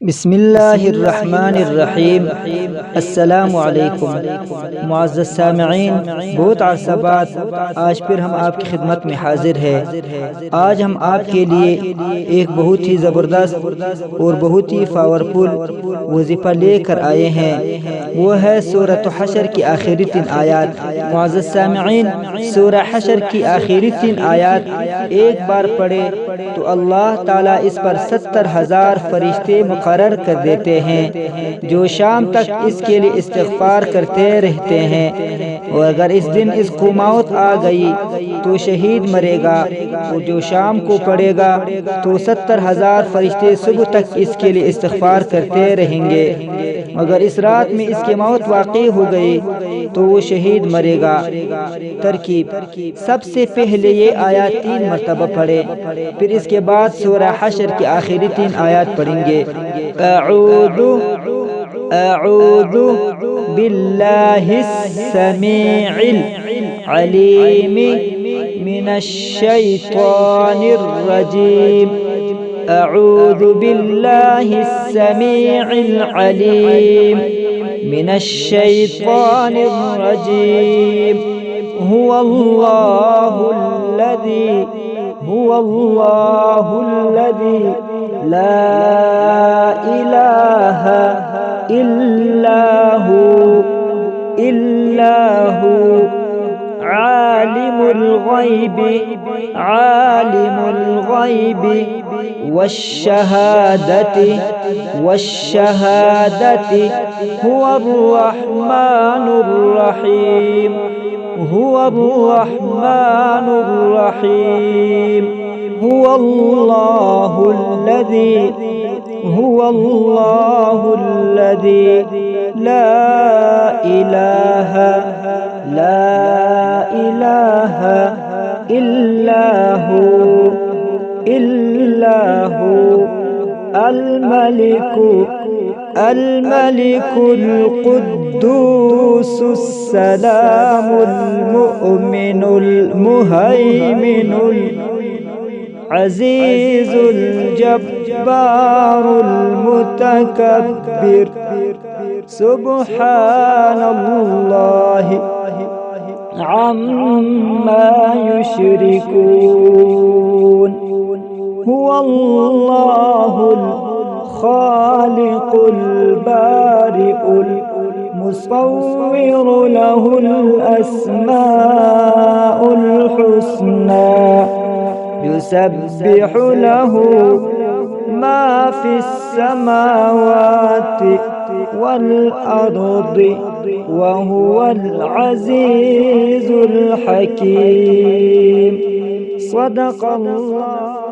बिस्मिल्लाहिर्रहमानिर्रहीम। अस्सलामु अलैकुम मुअज़्ज़ज़ सामिईन, बहुत अरसा बाद आज फिर हम आपकी खिदमत में हाजिर है। आज हम आपके लिए एक बहुत ही ज़बरदस्त और बहुत ही पावरफुल वजीफ़ा लेकर आए हैं। वो है सूरत हशर की आखिरी 3 आयत। मुअज़्ज़ज़ सामिईन, सूरह हशर की आखिरी 3 आयत एक बार पढ़े तो अल्लाह ताला इस पर 70,000 फरिश्ते मुकर्रर कर देते हैं, जो शाम तक इसके लिए इस्तिग़फ़ार करते रहते हैं। और अगर इस दिन इसको मौत आ गई तो शहीद मरेगा, और जो शाम को पड़ेगा तो 70,000 फरिश्ते सुबह तक इसके लिए इस्तिग़फ़ार करते रहेंगे। अगर इस रात में इसकी मौत वाक़ई हो गई तो वो शहीद मरेगा। तरकीब: सबसे पहले ये आयत 3 मरतबा पढ़े, फिर इसके बाद सूरह हशर की आखिरी 3 आयत पढ़ेंगे। अऊज़ु बिल्लाहिस्समीइल अलीम मिनश्शैतानिर्रजीम। अऊज़ु बिल्लाहिस्समीइल अलीम मिनश्शैतानिर्रजीम। हुवल्लाहुल्लज़ी ला इलाहा इल्लाहु आलिमुल ग़ैबि वश्शहादति हुवर्रहमानुर रहीम। हुवल्लाहुल्लज़ी ला इलाहा इल्लाहु अल-मलिकुल कुद्दूसुस सलामुल मुअ्मिनुल मुहैमिनुल अज़ीज़ुल जब्बारुल मुतकब्बिर। सुब्हानल्लाहि अम्मा युश्रिकून। हुवल्लाहुल खालिकुल बारिउल मुसव्विरु लहुल अस्माउल हुस्ना। युसब्बिहु लहु मा फिस समावाति वल अर्दि व हुवल अज़ीज़ुल हकीम। सदक़ल्लाह।